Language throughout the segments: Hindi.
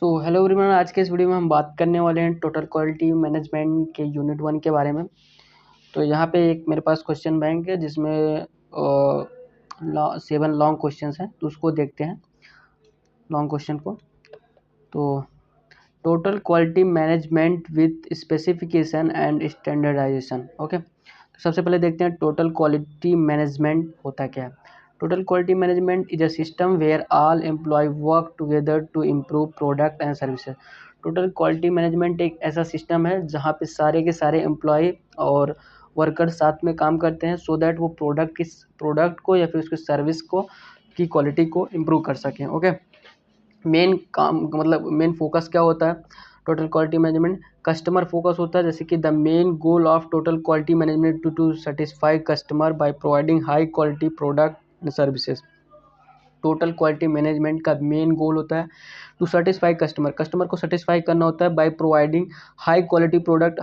हेलो एवरीवन, आज के इस वीडियो में हम बात करने वाले हैं टोटल क्वालिटी मैनेजमेंट के यूनिट 1 के बारे में। तो यहाँ पे एक मेरे पास क्वेश्चन बैंक है जिसमें 7 लॉन्ग क्वेश्चंस हैं, तो उसको देखते हैं लॉन्ग क्वेश्चन को। तो total quality management with specification and standardisation. Okay, तो सबसे पहले देखते हैं टोटल क्वालिटी मैनेजमेंट होता क्या है। Total quality management is a system where all employ work together to improve product and services. Total quality management एक ऐसा सिस्टम है जहाँ पे सारे के सारे एम्प्लॉय और वर्कर साथ में काम करते हैं सो दैट वो प्रोडक्ट को या फिर उसके सर्विस को की क्वालिटी को इम्प्रूव कर सकें। ओके, मेन काम मतलब मेन फोकस क्या होता है total quality management. Customer focus होता है, जैसे कि the main goal of total quality management to satisfy customer by providing high quality product and services. Total quality management का मेन गोल होता है टू सेटिस्फाई कस्टमर को सेटिस्फाई करना होता है by providing high quality product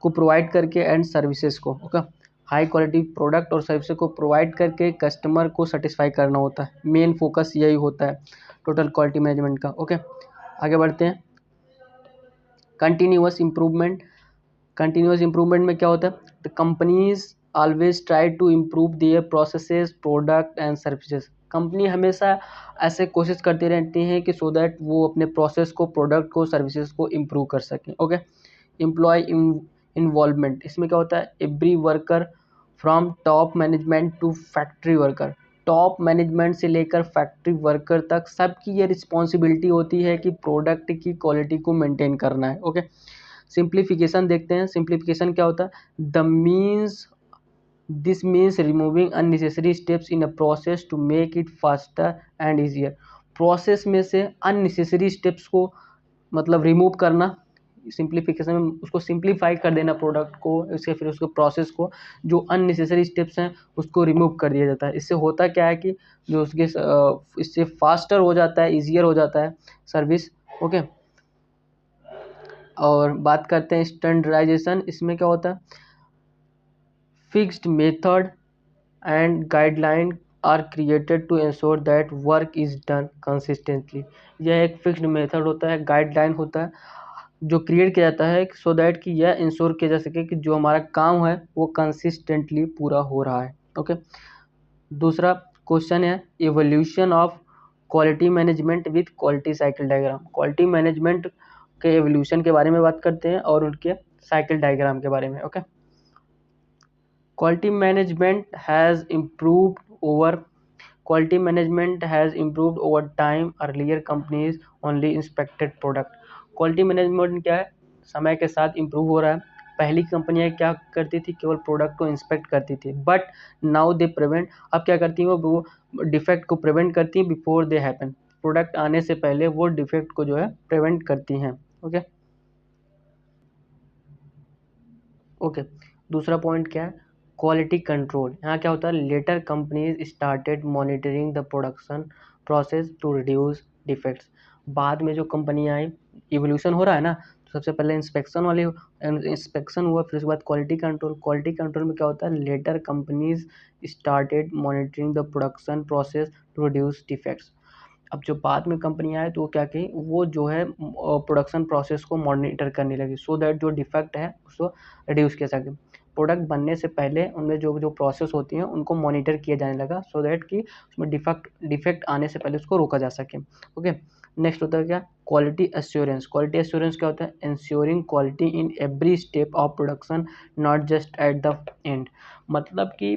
को प्रोवाइड करके एंड सर्विसेज को। ओके, हाई क्वालिटी प्रोडक्ट और सर्विसेज को प्रोवाइड करके कस्टमर को सेटिस्फाई करना होता है। मेन फोकस यही होता है टोटल क्वालिटी मैनेजमेंट का। ओके, आगे बढ़ते हैं। कंटिन्यूअस इम्प्रूवमेंट में क्या होता है, the companies always try to improve their processes product and services. Company हमेशा ऐसे कोशिश करती रहती हैं कि सो दैट वो अपने प्रोसेस को, प्रोडक्ट को, सर्विसेज को इम्प्रूव कर सकें। ओके, एम्प्लॉय इन्वॉल्वमेंट, इसमें क्या होता है, every worker from top management to factory worker. Top management से लेकर फैक्ट्री वर्कर तक सबकी ये रिस्पॉन्सिबिलिटी होती है कि प्रोडक्ट की क्वालिटी को मेंटेन करना है। ओके, सिंप्लीफिकेशन देखते हैं। सिंप्लीफिकेशन क्या होता है, this means removing unnecessary steps in a process to make it faster and easier. Process में से अननेसेसरी स्टेप्स को मतलब रिमूव करना, सिंप्लीफिकेशन में उसको सिंप्लीफाई कर देना प्रोडक्ट को, इसके फिर उसको प्रोसेस को, जो अननेसेसरी स्टेप्स हैं उसको रिमूव कर दिया जाता है। इससे होता क्या है कि जो उसके इससे फास्टर हो जाता है, ईजियर हो जाता है सर्विस। ओके, और बात करते हैं स्टैंडर्डाइजेशन। इसमें क्या होता है, fixed method and guideline are created to ensure that work is done consistently. यह एक फिक्स्ड मेथड होता है, गाइडलाइन होता है जो क्रिएट किया जाता है सो दैट कि यह इंश्योर किया जा सके कि जो हमारा काम है वो कंसिस्टेंटली पूरा हो रहा है। ओके, दूसरा क्वेश्चन है evolution of quality management with quality cycle diagram. Quality management के एवोल्यूशन के बारे में बात करते हैं और उनके साइकिल डायग्राम के बारे में। Okay, quality management has improved over time. Earlier companies only inspected product. Quality management क्या है, समय के साथ इम्प्रूव हो रहा है। पहली कंपनियां क्या करती थी, केवल प्रोडक्ट को इंस्पेक्ट करती थी, बट नाउ दे प्रिवेंट, अब क्या करती हैं वो डिफेक्ट को प्रिवेंट करती हैं बिफोर दे हैपन। प्रोडक्ट आने से पहले वो डिफेक्ट को जो है प्रिवेंट करती हैं। ओके, दूसरा पॉइंट क्या है, क्वालिटी कंट्रोल। यहाँ क्या होता है, later companies started monitoring the production process to reduce defects. बाद में जो कंपनियाँ आई, इवोल्यूशन हो रहा है ना, तो सबसे पहले इंस्पेक्शन हुआ, फिर उसके बाद क्वालिटी कंट्रोल में क्या होता है, later companies started monitoring the production process to reduce defects. अब जो बाद में कंपनियाँ आए तो वो क्या कही, वो जो है प्रोडक्शन प्रोसेस को मॉनिटर करने लगी सो दैट जो डिफेक्ट है उसको रिड्यूस किया सके। प्रोडक्ट बनने से पहले उनमें जो जो प्रोसेस होती हैं उनको मॉनिटर किया जाने लगा सो दैट कि उसमें डिफेक्ट आने से पहले उसको रोका जा सके। ओके, नेक्स्ट होता है क्या, क्वालिटी एश्योरेंस। क्वालिटी एश्योरेंस क्या होता है, ensuring quality in every step of production not just at the end. मतलब कि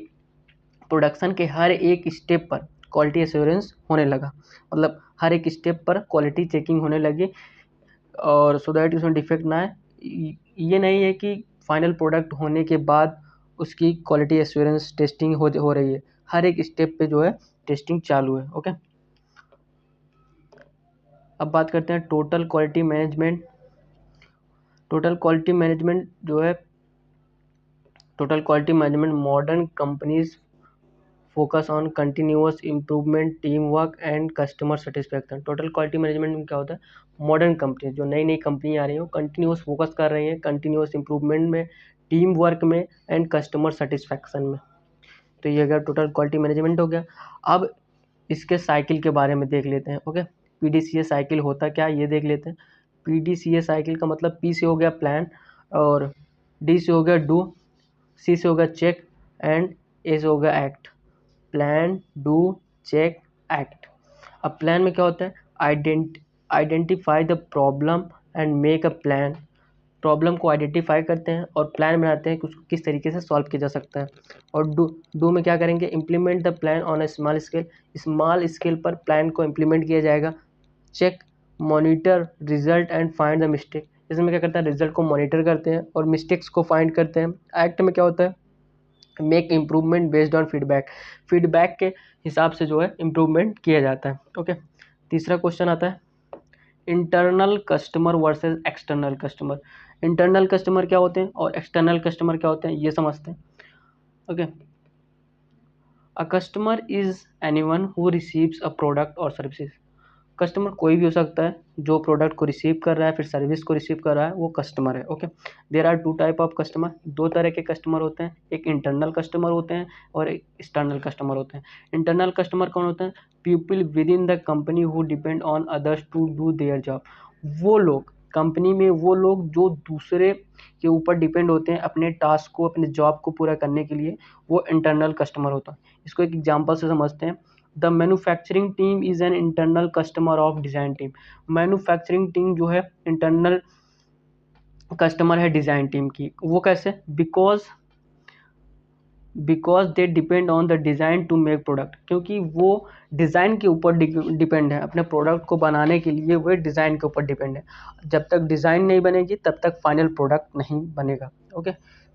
प्रोडक्शन के हर एक स्टेप पर क्वालिटी एश्योरेंस होने लगा, मतलब हर एक स्टेप पर क्वालिटी चेकिंग होने लगी और सो दैट उसमें डिफेक्ट ना आए। ये नहीं है कि फाइनल प्रोडक्ट होने के बाद उसकी क्वालिटी एश्योरेंस टेस्टिंग हो रही है, हर एक स्टेप पे जो है टेस्टिंग चालू है। ओके, अब बात करते हैं total quality management. Total quality management जो है, total quality management modern companies focus on continuous improvement, team work and customer satisfaction. Total quality management में क्या होता है, मॉडर्न कंपनी जो नई नई कंपनी आ रही हो कंटिन्यूअस फोकस कर रही हैं कंटिन्यूअस इम्प्रूवमेंट में, टीम वर्क में एंड कस्टमर सेटिस्फैक्शन में। तो ये अगर टोटल क्वालिटी मैनेजमेंट हो गया। अब इसके साइकिल के बारे में देख लेते हैं। ओके, PDCA साइकिल होता क्या है ये देख लेते हैं। PDCA साइकिल का मतलब P से हो गया प्लान, और D से हो गया डू, C से हो गया चेक, एंड A से हो गया act. Plan, do, check, act. अब प्लान में क्या होता है, identify the problem and make a plan. Problem को आइडेंटिफाई करते हैं और प्लान बनाते हैं कि उसको किस तरीके से सॉल्व किया जा सकता है। और डू में क्या करेंगे, implement the plan on a small scale. Small scale पर प्लान को इम्प्लीमेंट किया जाएगा। Check, monitor result and find the mistake. इसमें क्या करता है, रिजल्ट को मॉनिटर करते हैं और मिस्टेक्स को फाइंड करते हैं। एक्ट में क्या होता है, make improvement based on feedback. Feedback के हिसाब से जो है इम्प्रूवमेंट किया जाता है। ओके, तीसरा क्वेश्चन आता है internal customer versus external customer. Internal customer क्या होते हैं और एक्सटर्नल कस्टमर क्या होते हैं ये समझते हैं। Okay, a customer is anyone who receives a product और सर्विसेज। कस्टमर कोई भी हो सकता है जो प्रोडक्ट को रिसीव कर रहा है फिर सर्विस को रिसीव कर रहा है, वो कस्टमर है। Okay, there are two type of customer. दो तरह के कस्टमर होते हैं, एक इंटरनल कस्टमर होते हैं और एक एक्सटर्नल कस्टमर होते हैं। इंटरनल कस्टमर कौन होते हैं, people within the company who depend on others to do their job. वो लोग कंपनी में, वो लोग जो दूसरे के ऊपर डिपेंड होते हैं अपने टास्क को, अपने जॉब को पूरा करने के लिए, वो इंटरनल कस्टमर होता है। इसको एक एग्जांपल से समझते हैं। The manufacturing team is an internal customer of design team. Manufacturing team जो है इंटरनल कस्टमर है डिज़ाइन टीम की। वो कैसे, because they depend on the design to make product. क्योंकि वो डिज़ाइन के ऊपर डिपेंड है, अपने प्रोडक्ट को बनाने के लिए वो डिज़ाइन के ऊपर डिपेंड है। जब तक डिज़ाइन नहीं बनेगी तब तक फाइनल प्रोडक्ट नहीं बनेगा। ओके,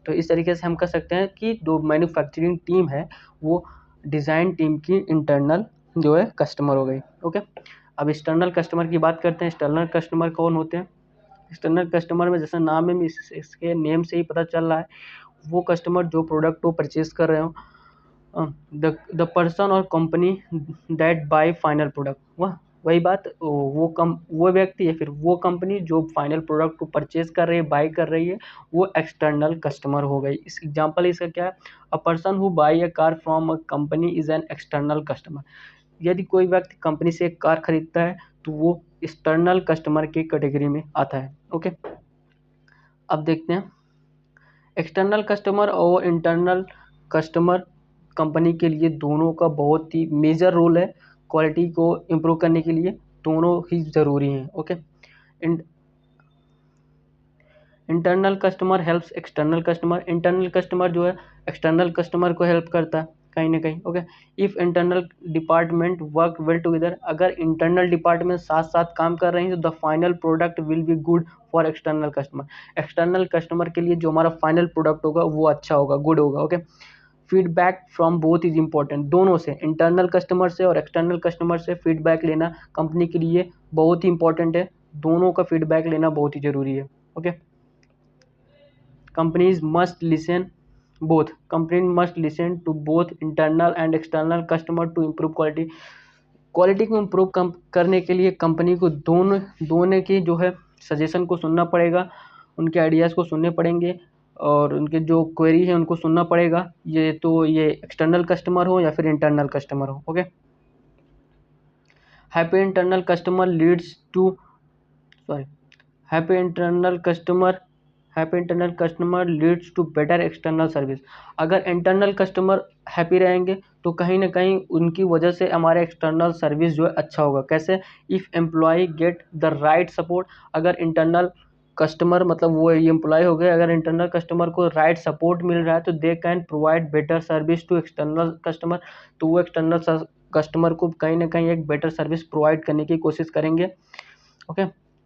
तो इस तरीके से हम कह सकते हैं कि जो मैन्युफैक्चरिंग टीम है वो डिज़ाइन टीम की इंटरनल जो है कस्टमर हो गई। ओके, अब एक्सटर्नल कस्टमर की बात करते हैं। एक्सटर्नल कस्टमर कौन होते हैं, एक्सटर्नल कस्टमर में जैसे नाम में इसके नेम से ही पता चल रहा है, वो कस्टमर जो प्रोडक्ट को परचेज कर रहे हो, द पर्सन और company that bye final product. वही बात, वो व्यक्ति या फिर वो कंपनी जो फाइनल प्रोडक्ट को परचेज कर रही है, बाय कर रही है, वो एक्सटर्नल कस्टमर हो गई। इस एग्जांपल इसका क्या है, a person who buy a car from a company is an external customer. यदि कोई व्यक्ति कंपनी से एक कार खरीदता है तो वो एक्सटर्नल कस्टमर की कैटेगरी में आता है। ओके, अब देखते हैं एक्सटर्नल कस्टमर और इंटरनल कस्टमर कंपनी के लिए दोनों का बहुत ही मेजर रोल है। क्वालिटी को इम्प्रूव करने के लिए दोनों ही ज़रूरी हैं। Okay, internal customer helps external customer. Internal customer जो है एक्सटर्नल कस्टमर को हेल्प करता है कहीं ना कहीं। Okay, if internal department work well together. अगर इंटरनल डिपार्टमेंट साथ साथ काम कर रही हैं तो the final product will be good for external customer. External customer के लिए जो हमारा फाइनल प्रोडक्ट होगा वो अच्छा होगा, गुड होगा। Okay, feedback from both is important. दोनों से, इंटरनल कस्टमर से और एक्सटर्नल कस्टमर से फीडबैक लेना कंपनी के लिए बहुत ही इंपॉर्टेंट है। दोनों का फीडबैक लेना बहुत ही ज़रूरी है। Okay, companies must listen to both internal and external customer to improve quality। Quality को इम्प्रूव करने के लिए कंपनी को दोनों की जो है सजेशन को सुनना पड़ेगा, उनके आइडियाज़ को सुनने पड़ेंगे और उनके जो क्वेरी है उनको सुनना पड़ेगा। ये एक्सटर्नल कस्टमर हो या फिर इंटरनल कस्टमर हो। Okay, happy internal customer leads to happy internal customer leads to better external service. अगर इंटरनल कस्टमर हैप्पी रहेंगे तो कहीं ना कहीं उनकी वजह से हमारे एक्सटर्नल सर्विस जो है अच्छा होगा। कैसे, if employ get the right support. अगर इंटरनल कस्टमर मतलब वो एम्प्लॉय हो गए, अगर इंटरनल कस्टमर को राइट सपोर्ट मिल रहा है तो they can provide better service to external customer. तो वो एक्सटर्नल कस्टमर को कहीं ना कहीं एक बेटर सर्विस प्रोवाइड करने की कोशिश करेंगे। ओके,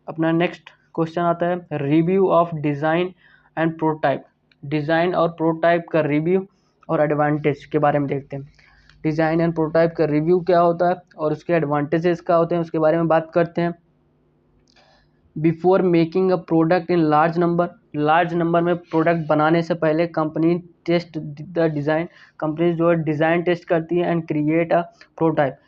अपना नेक्स्ट क्वेश्चन आता है review of design and prototype. Design और प्रोटोटाइप का रिव्यू और एडवांटेज के बारे में देखते हैं। डिज़ाइन एंड प्रोटोटाइप का रिव्यू क्या होता है और उसके एडवांटेजेस क्या होते हैं उसके बारे में बात करते हैं। Before making a product in large number में प्रोडक्ट बनाने से पहले company test the design. Company जो है डिज़ाइन टेस्ट करती है एंड क्रिएट अ प्रोटोटाइप।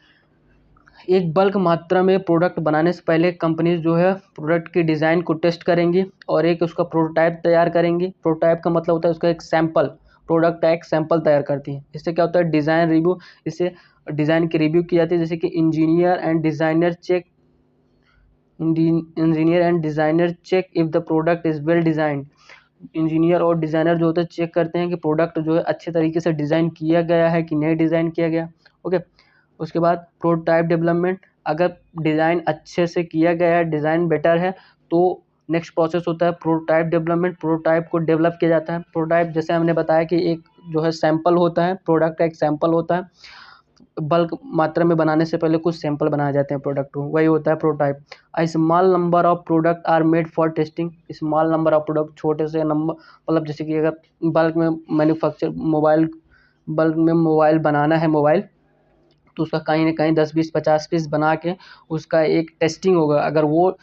एक बल्क मात्रा में प्रोडक्ट बनाने से पहले कंपनीज जो है प्रोडक्ट की डिज़ाइन को टेस्ट करेंगी और एक उसका प्रोटोटाइप तैयार करेंगी। प्रोटोटाइप का मतलब होता है उसका एक सैंपल, प्रोडक्ट का एक सैंपल तैयार करती है। इससे क्या होता है, डिज़ाइन रिव्यू, इससे डिज़ाइन की रिव्यू की जाती है। जैसे कि engineer and designer check engineer and designer check if the product is well designed. Engineer और डिज़ाइनर जो होते हैं चेक करते हैं कि प्रोडक्ट जो है अच्छे तरीके से डिज़ाइन किया गया है कि नहीं डिज़ाइन किया गया। ओके, उसके बाद प्रोटोटाइप डेवलपमेंट, अगर डिज़ाइन अच्छे से किया गया है, डिज़ाइन बेटर है, तो नेक्स्ट प्रोसेस होता है प्रोटोटाइप डेवलपमेंट। प्रोटोटाइप को डेवलप किया जाता है। प्रोटोटाइप जैसे हमने बताया कि एक जो है सैंपल होता है, प्रोडक्ट का एक सैंपल होता है। बल्क मात्रा में बनाने से पहले कुछ सैंपल बनाए जाते हैं प्रोडक्ट को, वही होता है prototype. A small number of product are made for testing. Small number of product, छोटे से नंबर, मतलब जैसे कि अगर बल्क में मैन्युफैक्चर मोबाइल, बल्क में मोबाइल बनाना है मोबाइल, तो उसका कहीं ना कहीं 10 20 50 पीस बना के उसका एक टेस्टिंग होगा। अगर वो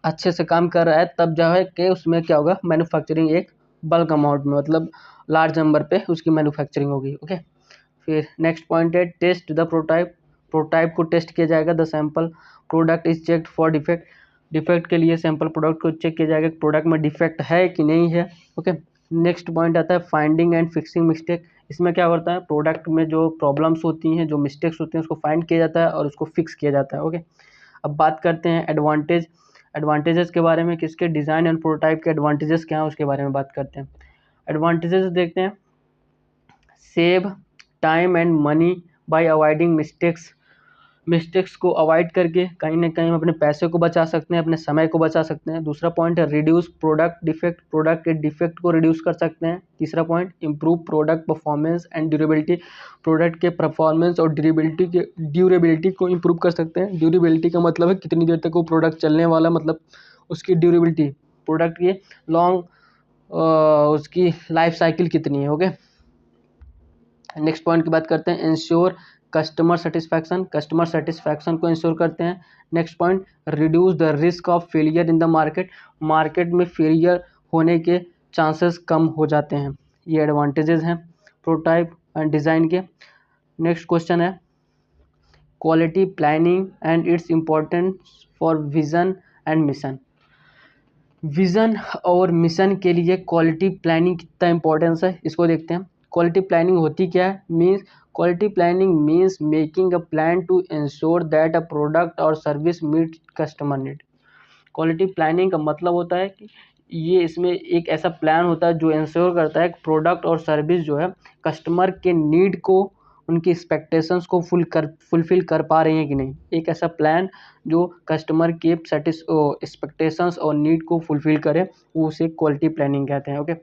अच्छे से काम कर रहा है तब जो है कि उसमें क्या होगा, मैन्युफैक्चरिंग एक बल्क अमाउंट में, मतलब लार्ज नंबर पे उसकी मैन्युफैक्चरिंग होगी। ओके, फिर नेक्स्ट पॉइंट है टेस्ट द प्रोटोटाइप। प्रोटोटाइप को टेस्ट किया जाएगा। The sample product is checked for defect. Defect के लिए सैंपल प्रोडक्ट को चेक किया जाएगा कि प्रोडक्ट में डिफेक्ट है कि नहीं है। ओके, नेक्स्ट पॉइंट आता है फाइंडिंग एंड फिक्सिंग मिस्टेक। इसमें क्या होता है, प्रोडक्ट में जो प्रॉब्लम्स होती हैं, जो मिस्टेक्स होती हैं, उसको फाइंड किया जाता है और उसको फिक्स किया जाता है। ओके, अब बात करते हैं एडवांटेजेस के बारे में, किसके डिज़ाइन एंड प्रोटोटाइप के एडवांटेजेस क्या हैं उसके बारे में बात करते हैं। एडवांटेजेस देखते हैं। Save time and money by avoiding mistakes को अवॉइड करके कहीं ना कहीं हम अपने पैसे को बचा सकते हैं, अपने समय को बचा सकते हैं। दूसरा पॉइंट है रिड्यूस प्रोडक्ट डिफेक्ट, प्रोडक्ट के डिफेक्ट को रिड्यूस कर सकते हैं। तीसरा point improve product performance and durability, product के परफॉर्मेंस और ड्यूरेबिलिटी को इम्प्रूव कर सकते हैं। ड्यूरेबिलिटी का मतलब है कितनी देर तक वो प्रोडक्ट चलने वाला, मतलब उसकी ड्यूरेबिलिटी, प्रोडक्ट की लॉन्ग उसकी लाइफ साइकिल कितनी है। ओके, नेक्स्ट पॉइंट की बात करते हैं ensure customer satisfaction, customer satisfaction को इंश्योर करते हैं। Next point reduce the risk of failure in the market, market में फेलियर होने के चांसेस कम हो जाते हैं। ये एडवांटेजेस हैं प्रोटोटाइप एंड डिज़ाइन के। नेक्स्ट क्वेश्चन है quality planning and its importance for vision and mission. Vision और मिशन के लिए क्वालिटी प्लानिंग कितना इंपॉर्टेंस है, इसको देखते हैं। क्वालिटी प्लानिंग होती क्या है, means quality planning means making a plan to ensure that a product और service meet customer need. Quality planning का मतलब होता है कि ये इसमें एक ऐसा प्लान होता है जो इंश्योर करता है कि प्रोडक्ट और सर्विस जो है कस्टमर के नीड को, उनकी एक्सपेक्टेशंस को फुलफिल कर पा रही हैं कि नहीं। एक ऐसा प्लान जो कस्टमर के एक्सपेक्टेशंस और नीड को फुलफिल करे, वो उसे क्वालिटी प्लानिंग कहते हैं। ओके,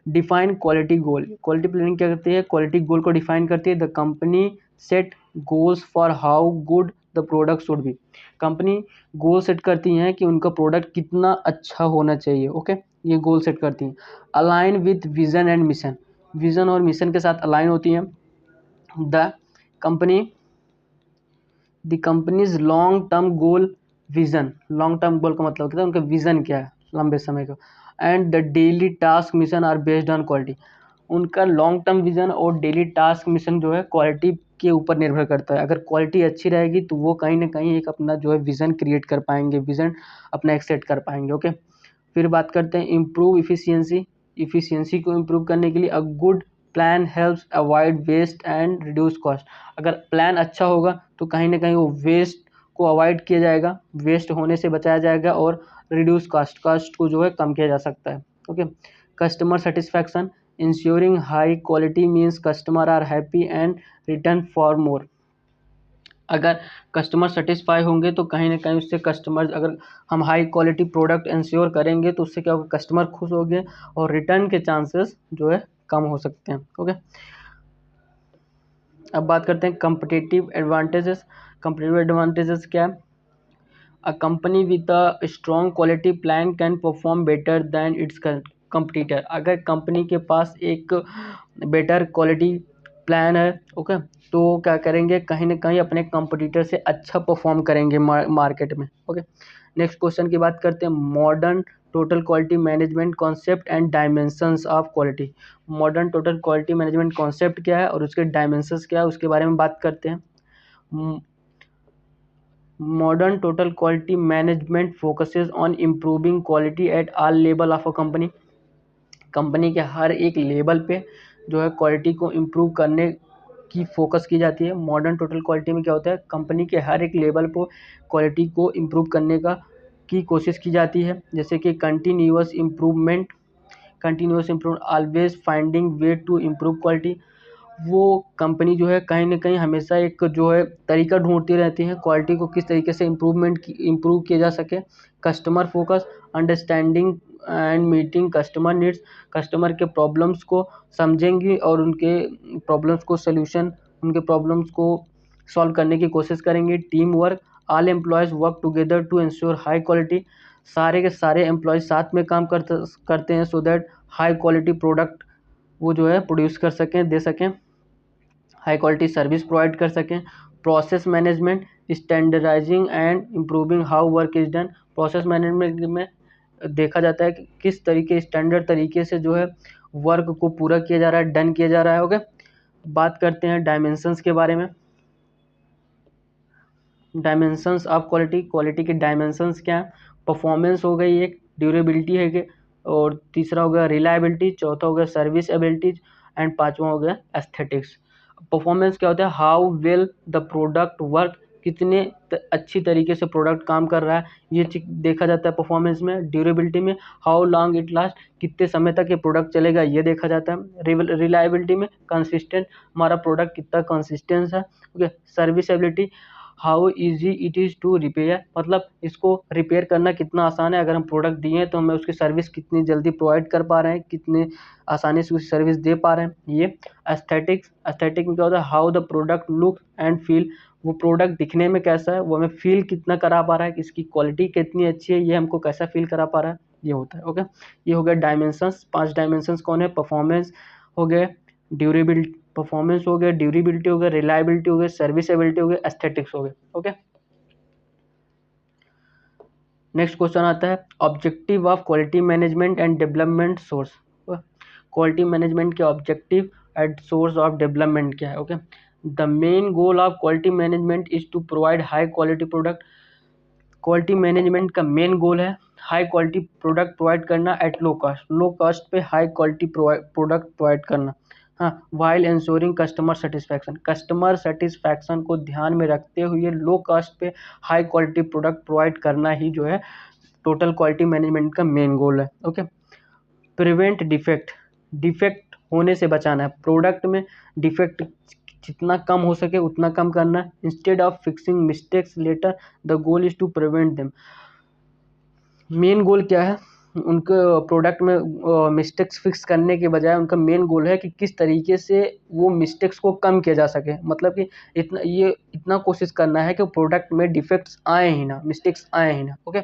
डिफाइन क्वालिटी गोल। क्वालिटी प्लानिंग क्या करती है, क्वालिटी गोल को डिफाइन करती है। The company set goals for how good the product should be. Company goal set करती हैं कि उनका प्रोडक्ट कितना अच्छा होना चाहिए। ओके, ये गोल सेट करती हैं। Align with vision and mission, vision और मिशन के साथ अलाइन होती हैं। The company the companies long term goal vision, long term goal का मतलब क्या है, उनका विजन क्या है लंबे समय का। And the daily task mission are based on quality, उनका लॉन्ग टर्म विजन और डेली टास्क मिशन जो है क्वालिटी के ऊपर निर्भर करता है। अगर क्वालिटी अच्छी रहेगी तो वो कहीं ना कहीं एक अपना जो है विज़न क्रिएट कर पाएंगे, विज़न अपना एक सेट कर पाएंगे। ओके, फिर बात करते हैं इम्प्रूव इफ़िशियंसी। इफ़िशियंसी को इम्प्रूव करने के लिए a good plan helps avoid waste and reduce cost. अगर प्लान अच्छा होगा तो कहीं ना कहीं वो वेस्ट को अवॉइड किया जाएगा, वेस्ट होने से बचाया जाएगा, और रिड्यूस कॉस्ट को जो है कम किया जा सकता है। Okay, customer satisfaction, ensuring high quality means customer are happy and return for more. अगर कस्टमर सेटिस्फाई होंगे तो कहीं ना कहीं उससे कस्टमर, अगर हम हाई क्वालिटी प्रोडक्ट इंश्योर करेंगे तो उससे क्या होगा, कस्टमर खुश होंगे और रिटर्न के चांसेस जो है कम हो सकते हैं। ओके, अब बात करते हैं कम्पिटिटिव एडवांटेजेस। कम्पिटिटिव एडवांटेजेस क्या है, a company with a strong quality plan can perform better than it's competitor. अगर कंपनी के पास एक बेटर क्वालिटी प्लान है, ओके, तो क्या करेंगे, कहीं ना कहीं अपने कंपटीटर से अच्छा परफॉर्म करेंगे मार्केट में। ओके, नेक्स्ट क्वेश्चन की बात करते हैं modern total quality management concept and dimensions of quality. Modern total quality management concept क्या है और उसके डायमेंशंस क्या है, उसके बारे में बात करते हैं। Modern total quality management focuses on improving quality at all level of a company. Company के हर एक लेवल पे जो है क्वालिटी को इम्प्रूव करने की फोकस की जाती है। मॉडर्न टोटल क्वालिटी में क्या होता है, कंपनी के हर एक लेवल पर क्वालिटी को इम्प्रूव करने का की कोशिश की जाती है, जैसे कि continuous improvement, always finding way to improve quality. वो कंपनी जो है कहीं ना कहीं हमेशा एक जो है तरीका ढूंढती रहती है क्वालिटी को किस तरीके से इम्प्रूव किया जा सके। Customer focus, understanding and meeting customer needs, customer के प्रॉब्लम्स को समझेंगी और उनके प्रॉब्लम्स को सॉल्व करने की कोशिश करेंगे। Team work, all employees work together to ensure high quality, सारे के सारे एम्प्लॉयज़ साथ में काम करते हैं so that high quality product वो जो है प्रोड्यूस कर सकें, दे सकें, हाई क्वालिटी सर्विस प्रोवाइड कर सकें। Process management, standardising and improving how work is done, process management में देखा जाता है कि किस तरीके स्टैंडर्ड तरीके से जो है वर्क को पूरा किया जा रहा है, डन किया जा रहा है। ओके, बात करते हैं डायमेंशंस के बारे में। डायमेंशंस ऑफ क्वालिटी के डायमेंशंस क्या है? परफॉर्मेंस हो गई एक, ड्यूरेबिलिटी है कि, और तीसरा हो गया रिलायबिलिटी, चौथा हो गया सर्विस एबिलिटीज एंड पांचवा हो गया एस्थेटिक्स। परफॉर्मेंस क्या होता है? How well the product work, कितने अच्छी तरीके से प्रोडक्ट काम कर रहा है, ये देखा जाता है परफॉर्मेंस में। ड्यूरेबिलिटी में हाउ लॉन्ग इट लास्ट, कितने समय तक ये प्रोडक्ट चलेगा, ये देखा जाता है। रिलायबिलिटी में कंसिस्टेंट, हमारा प्रोडक्ट कितना कंसिस्टेंस है। Okay, serviceability, how easy it is to repair, मतलब इसको रिपेयर करना कितना आसान है, अगर हम प्रोडक्ट दिए हैं तो हमें उसकी सर्विस कितनी जल्दी प्रोवाइड कर पा रहे हैं, कितने आसानी से उसकी सर्विस दे पा रहे हैं। ये एस्थेटिक में क्या होता है? How the product look and feel, वो प्रोडक्ट दिखने में कैसा है, वो हमें फील कितना करा पा रहा है, इसकी क्वालिटी कितनी अच्छी है, ये हमको कैसा फील करा पा रहा है, ये होता है। ओके, ये हो गया डायमेंशंस। 5 डायमेंशंस कौन है? परफॉर्मेंस हो गए, परफॉर्मेंस हो गया, ड्यूरेबिलिटी हो गया, रिलायबिलिटी हो गया, सर्विस एबिलिटी हो गया, एस्थेटिक्स हो गया। ओके, नेक्स्ट क्वेश्चन आता है objective of quality management and development source. Quality management के objective and source of development क्या है? Okay, the main goal of quality management is to provide high quality product. Quality management का मेन गोल है हाई क्वालिटी प्रोडक्ट प्रोवाइड करना एट लो कॉस्ट पे हाई क्वालिटी प्रोडक्ट प्रोवाइड करना। हाँ, वाइल इंश्योरिंग कस्टमर सेटिस्फैक्शन को ध्यान में रखते हुए लो कॉस्ट पे हाई क्वालिटी प्रोडक्ट प्रोवाइड करना ही जो है टोटल क्वालिटी मैनेजमेंट का मेन गोल है। ओके, प्रिवेंट डिफेक्ट होने से बचाना है, प्रोडक्ट में डिफेक्ट जितना कम हो सके उतना कम करना। Instead of fixing mistakes later, the goal is to prevent them. Main goal क्या है? उनके प्रोडक्ट में मिस्टेक्स फिक्स करने के बजाय उनका मेन गोल है कि किस तरीके से वो मिस्टेक्स को कम किया जा सके, मतलब कि इतना कोशिश करना है कि प्रोडक्ट में डिफेक्ट्स आए ही ना, मिस्टेक्स आए ही ना। ओके,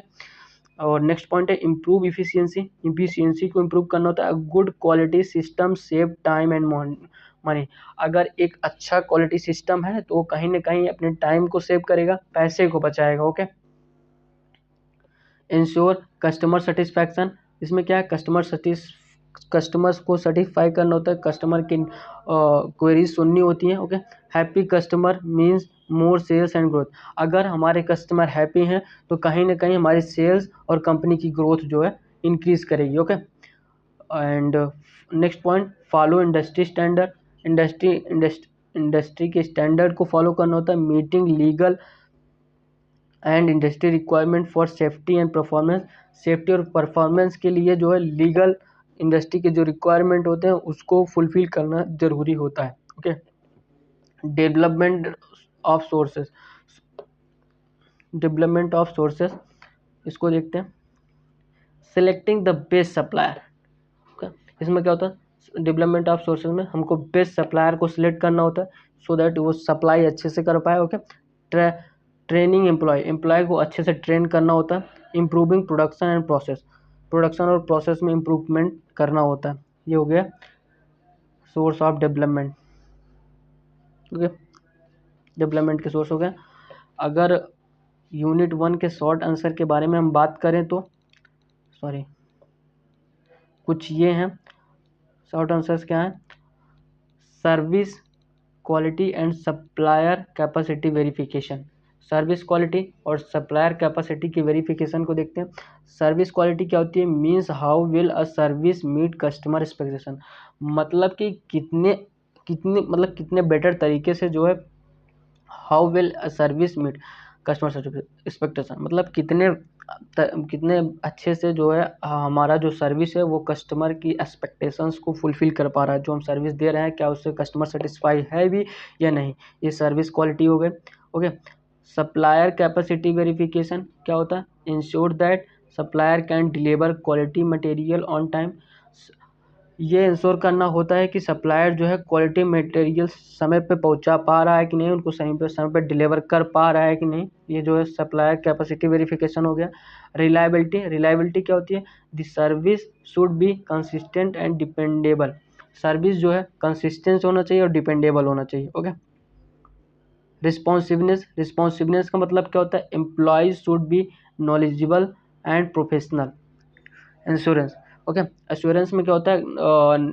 और नेक्स्ट पॉइंट है इम्प्रूव इफिशियंसी को इम्प्रूव करना होता है। Good quality system save time and money, अगर एक अच्छा क्वालिटी सिस्टम है तो वो कहीं ना कहीं अपने टाइम को सेव करेगा, पैसे को बचाएगा। ओके, इंश्योर कस्टमर सेटिस्फैक्शन, इसमें क्या है? कस्टमर्स को सेटिस्फाई करना होता है, कस्टमर की क्वेरीज सुननी होती हैं। Okay, happy customer means more sales and growth, अगर हमारे कस्टमर हैप्पी हैं तो कहीं ना कहीं हमारी सेल्स और कंपनी की ग्रोथ जो है इंक्रीज करेगी। Okay, and next point follow industry standard, industry के स्टैंडर्ड को फॉलो करना होता है। Meeting legal and industry requirement for safety and performance, safety और परफॉर्मेंस के लिए जो है लीगल इंडस्ट्री के जो रिक्वायरमेंट होते हैं उसको फुलफिल करना जरूरी होता है। ओके, डेवलपमेंट ऑफ सोर्सेस, इसको देखते हैं। सिलेक्टिंग द बेस्ट सप्लायर, इसमें क्या होता है? डेवलपमेंट ऑफ सोर्सेज में हमको बेस्ट सप्लायर को सिलेक्ट करना होता है सो दैट वो सप्लाई अच्छे से कर पाए। ओके, ट्रेनिंग एम्प्लॉय को अच्छे से ट्रेन करना होता है। इम्प्रूविंग प्रोडक्शन और प्रोसेस में इम्प्रूवमेंट करना होता है। ये हो गया source of development. Okay, development के सोर्स हो गया। अगर यूनिट 1 के शॉर्ट आंसर के बारे में हम बात करें तो कुछ ये हैं शॉर्ट आंसर्स। क्या है? Service quality and supplier capacity verification, service quality और सप्लायर कैपेसिटी की वेरिफिकेशन को देखते हैं। सर्विस क्वालिटी क्या होती है? Means how will a service meet customer expectation, मतलब कि कितने बेटर तरीके से जो है how will a service meet, customer expectation मतलब कितने अच्छे से जो है हमारा जो सर्विस है वो कस्टमर की एक्सपेक्टेशंस को फुलफिल कर पा रहा है। जो हम सर्विस दे रहे हैं क्या उससे कस्टमर सेटिस्फाई है भी या नहीं, ये सर्विस क्वालिटी हो गए। ओके, सप्लायर कैपेसिटी वेरिफिकेशन क्या होता है, ensure that supplier can deliver quality material on time. ये इंश्योर करना होता है कि सप्लायर जो है क्वालिटी मटेरियल समय पे पहुंचा पा रहा है कि नहीं, उनको समय पे डिलीवर कर पा रहा है कि नहीं, ये जो है सप्लायर कैपेसिटी वेरिफिकेशन हो गया। रिलायबिलिटी क्या होती है, the service should be consistent and dependable. Service जो है कंसिस्टेंट होना चाहिए और डिपेंडेबल होना चाहिए। ओके, रिस्पॉन्सिवनेस का मतलब क्या होता है, employees should be knowledgeable and professional. Insurance, okay, assurance में क्या होता है,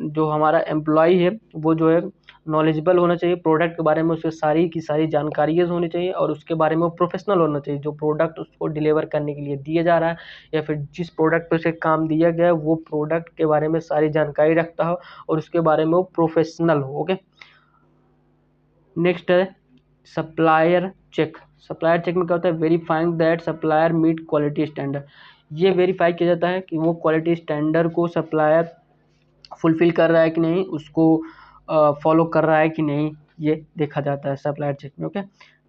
जो हमारा एम्प्लॉय है वो जो है नॉलेजेबल होना चाहिए प्रोडक्ट के बारे में, उससे सारी की सारी जानकारियाँ होनी चाहिए और उसके बारे में वो प्रोफेशनल होना चाहिए। जो प्रोडक्ट उसको डिलीवर करने के लिए दिया जा रहा है या फिर जिस प्रोडक्ट पे उसे काम दिया गया है वो प्रोडक्ट के बारे में सारी जानकारी रखता हो और उसके बारे में वो प्रोफेशनल हो। ओके, नेक्स्ट है सप्लायर चेक। सप्लायर चेक में क्या होता है, verifying that supplier meet quality standard. ये वेरीफाई किया जाता है कि वो क्वालिटी स्टैंडर्ड को सप्लायर फुलफिल कर रहा है कि नहीं, उसको फॉलो कर रहा है कि नहीं, ये देखा जाता है सप्लायर चेक में। ओके,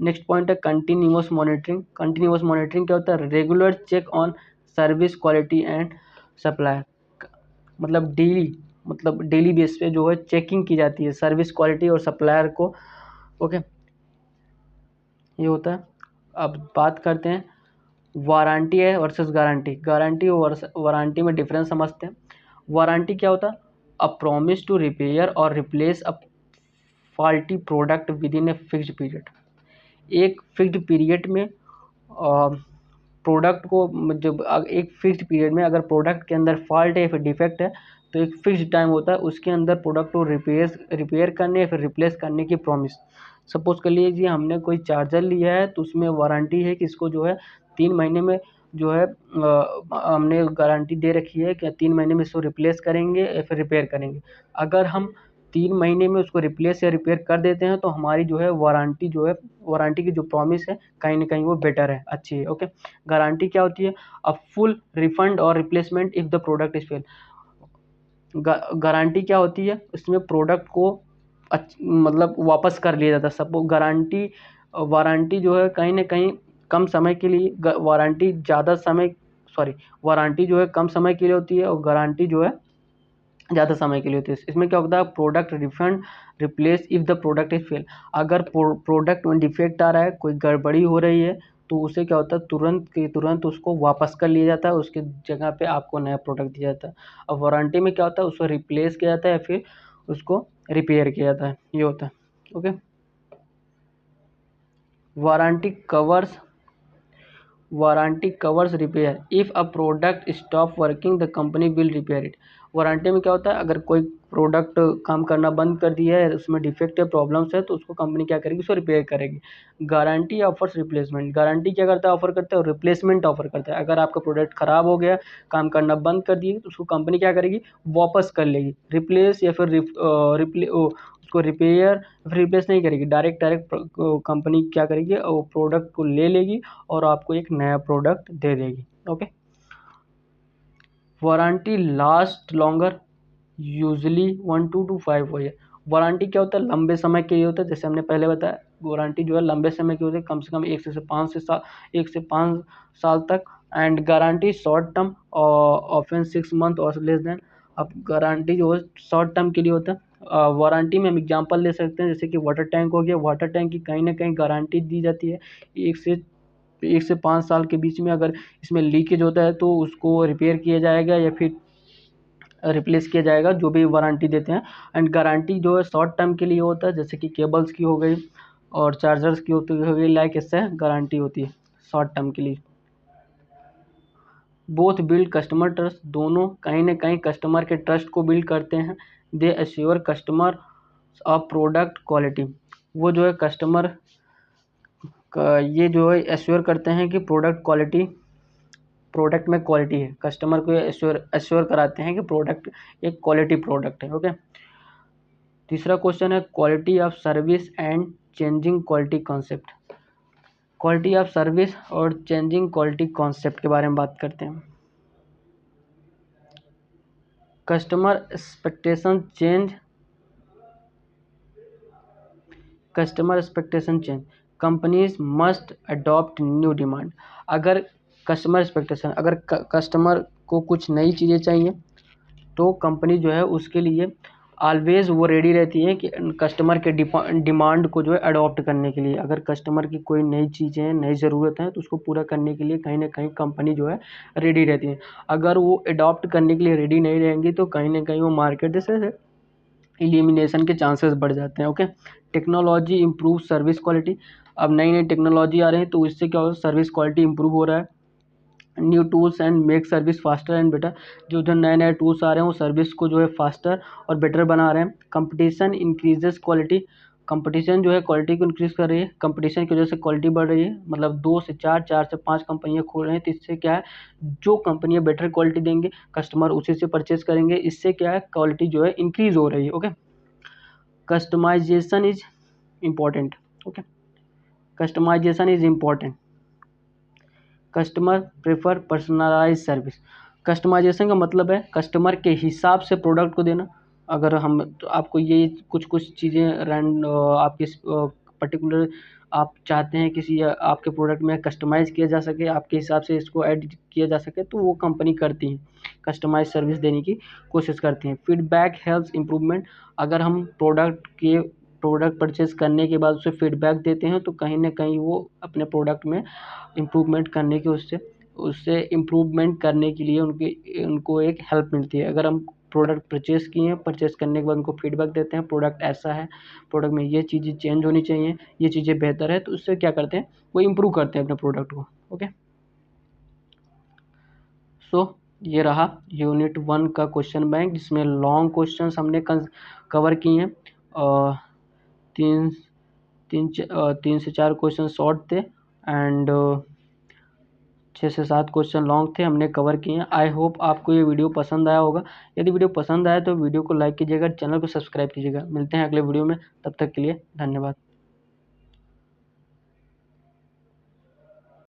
नेक्स्ट पॉइंट है कंटिन्यूअस मॉनिटरिंग। कंटिन्यूअस मॉनिटरिंग क्या होता है, regular check on service quality and supplier. मतलब डेली बेस पे जो है चेकिंग की जाती है सर्विस क्वालिटी और सप्लायर को। ओके, ये होता है। अब बात करते हैं वारंटी है वर्सेस गारंटी। गारंटी और वारंटी में डिफरेंस समझते हैं। वारंटी क्या होता है, अ प्रॉमिस टू रिपेयर और replace a faulty product with in a fixed period. एक फिक्स्ड पीरियड में प्रोडक्ट को जब एक फिक्स्ड पीरियड में अगर प्रोडक्ट के अंदर फॉल्ट है या फिर डिफेक्ट है तो एक फिक्स्ड टाइम होता है उसके अंदर प्रोडक्ट को रिपेयर करने या फिर रिप्लेस करने की प्रॉमिस। सपोज कर लीजिए हमने कोई चार्जर लिया है तो उसमें वारंटी है कि इसको जो है 3 महीने में जो है हमने गारंटी दे रखी है कि 3 महीने में इसको रिप्लेस करेंगे या फिर रिपेयर करेंगे। अगर हम 3 महीने में उसको रिप्लेस या रिपेयर कर देते हैं तो हमारी जो है वारंटी की जो प्रॉमिस है कहीं ना कहीं वो बेटर है, अच्छी है। ओके, गारंटी क्या होती है, अ फुल रिफंड और replacement if the product is fail. Guarantee क्या होती है, इसमें प्रोडक्ट को मतलब वापस कर लिया जाता है। सपोज वारंटी जो है कहीं ना कहीं कम समय के लिए, वारंटी जो है कम समय के लिए होती है और गारंटी जो है ज़्यादा समय के लिए होती है। इसमें क्या होता है, product refund replace if the product is fail. अगर प्रोडक्ट में डिफेक्ट आ रहा है, कोई गड़बड़ी हो रही है तो उसे क्या होता है, तुरंत के तुरंत उसको वापस कर लिया जाता है, उसके जगह पे आपको नया प्रोडक्ट दिया जाता है। और वारंटी में क्या होता है, उसको रिप्लेस किया जाता है या फिर उसको रिपेयर किया जाता है, ये होता है। Okay, warranty covers warranty covers repair if a product stop working the company will repair it. Warranty में क्या होता है, अगर कोई प्रोडक्ट काम करना बंद कर दिया है, उसमें डिफेक्ट है, प्रॉब्लम्स है, तो उसको कंपनी क्या करेगी, उसको रिपेयर करेगी। Guarantee offers replacement. गारंटी क्या करता है, ऑफर करता है और रिप्लेसमेंट ऑफर करता है। अगर आपका प्रोडक्ट खराब हो गया, काम करना बंद कर दिए, तो उसको कंपनी क्या करेगी, वापस कर लेगी। रिप्लेस या फिर उसको रिपेयर रिप्लेस नहीं करेगी, डायरेक्ट कंपनी क्या करेगी, वो प्रोडक्ट को ले लेगी और आपको एक नया प्रोडक्ट दे देगी। Okay, warranty last longer usually 1 to 5 year. Warranty क्या होता है, लंबे समय के लिए होता है। जैसे हमने पहले बताया वारंटी जो है लंबे समय की होती है, कम से कम 1 से 5 साल तक। And guarantee short term often 6 month और लेस देन। अब गारंटी जो है शॉर्ट टर्म के लिए होता है। वारंटी में हम एग्जांपल ले सकते हैं, जैसे कि वाटर टैंक हो गया। वाटर टैंक की कहीं ना कहीं गारंटी दी जाती है 1 से 5 साल के बीच में। अगर इसमें लीकेज होता है तो उसको रिपेयर किया जाएगा या फिर रिप्लेस किया जाएगा, जो भी वारंटी देते हैं। एंड गारंटी जो है शॉर्ट टर्म के लिए होता है, जैसे कि केबल्स की हो गई और चार्जर्स की हो गई, लाइक इससे गारंटी होती है शॉर्ट टर्म के लिए। बोथ बिल्ड कस्टमर ट्रस्ट, दोनों कहीं ना कहीं कस्टमर के ट्रस्ट को बिल्ड करते हैं। They assure customer of product quality, वो जो है कस्टमर ये जो है एश्योर करते हैं कि प्रोडक्ट में क्वालिटी है। कस्टमर को एश्योर कराते हैं कि प्रोडक्ट एक क्वालिटी प्रोडक्ट है। ओके, तीसरा क्वेश्चन है quality of service and changing quality concept. Quality of service और चेंजिंग क्वालिटी कॉन्सेप्ट के बारे में बात करते हैं। Customer expectation change, companies must adopt new demand. अगर कस्टमर को कुछ नई चीज़ें चाहिए तो कंपनी जो है उसके लिए ऑलवेज वो रेडी रहती है कि कस्टमर के डिमांड को जो है अडॉप्ट करने के लिए। अगर कस्टमर की कोई नई चीज़ें हैं, नई ज़रूरत है, तो उसको पूरा करने के लिए कहीं ना कहीं कंपनी जो है रेडी रहती है। अगर वो अडॉप्ट करने के लिए रेडी नहीं रहेंगी तो कहीं ना कहीं वो मार्केट से एलिमिनेशन के चांसेस बढ़ जाते हैं। Okay, technology improve service quality. अब नई नई टेक्नोलॉजी आ रही है तो इससे क्या होगा, सर्विस क्वालिटी इंप्रूव हो रहा है। New tools and make service faster and better. जो जो नए नए टूल्स आ रहे हैं वो सर्विस को जो है फास्टर और बेटर बना रहे हैं। Competition increases quality. कंपटीशन जो है क्वालिटी को इंक्रीज कर रही है। कंपटीशन की वजह से क्वालिटी बढ़ रही है, मतलब 2 से 4, 4 से 5 कंपनियां खोल रहे हैं, तो इससे क्या है, जो कंपनियां बेटर क्वालिटी देंगे कस्टमर उसी से परचेज करेंगे, इससे क्या है क्वालिटी जो है इंक्रीज हो रही है। Okay, customization is important. Okay, customization is important. Customer prefer personalize service. Customization का मतलब है कस्टमर के हिसाब से प्रोडक्ट को देना। अगर हम तो आपको ये कुछ कुछ चीज़ें आपके पर्टिकुलर आप चाहते हैं किसी आपके प्रोडक्ट में कस्टमाइज़ किया जा सके, आपके हिसाब से इसको ऐड किया जा सके, तो वो कंपनी करती है, कस्टमाइज सर्विस देने की कोशिश करती हैं। Feedback helps improvement. अगर हम प्रोडक्ट परचेज करने के बाद उसे फीडबैक देते हैं तो कहीं ना कहीं वो अपने प्रोडक्ट में इम्प्रूवमेंट करने के उससे इम्प्रूवमेंट करने के लिए उनको एक हेल्प मिलती है। अगर हम प्रोडक्ट परचेज़ किए हैं, परचेज़ करने के बाद उनको फीडबैक देते हैं, प्रोडक्ट ऐसा है, प्रोडक्ट में ये चीज़ें चेंज होनी चाहिए, ये चीज़ें बेहतर है, तो उससे क्या करते हैं, वो इम्प्रूव करते हैं अपने प्रोडक्ट को। ओके, सो ये रहा यूनिट 1 का क्वेश्चन बैंक, जिसमें लॉन्ग क्वेश्चंस हमने कवर किए हैं। तीन तीन से 4 क्वेश्चन शॉर्ट थे एंड 6 से 7 क्वेश्चन लॉन्ग थे, हमने कवर किए हैं। आई होप आपको ये वीडियो पसंद आया होगा। यदि वीडियो पसंद आया तो वीडियो को लाइक कीजिएगा, चैनल को सब्सक्राइब कीजिएगा। मिलते हैं अगले वीडियो में, तब तक के लिए धन्यवाद।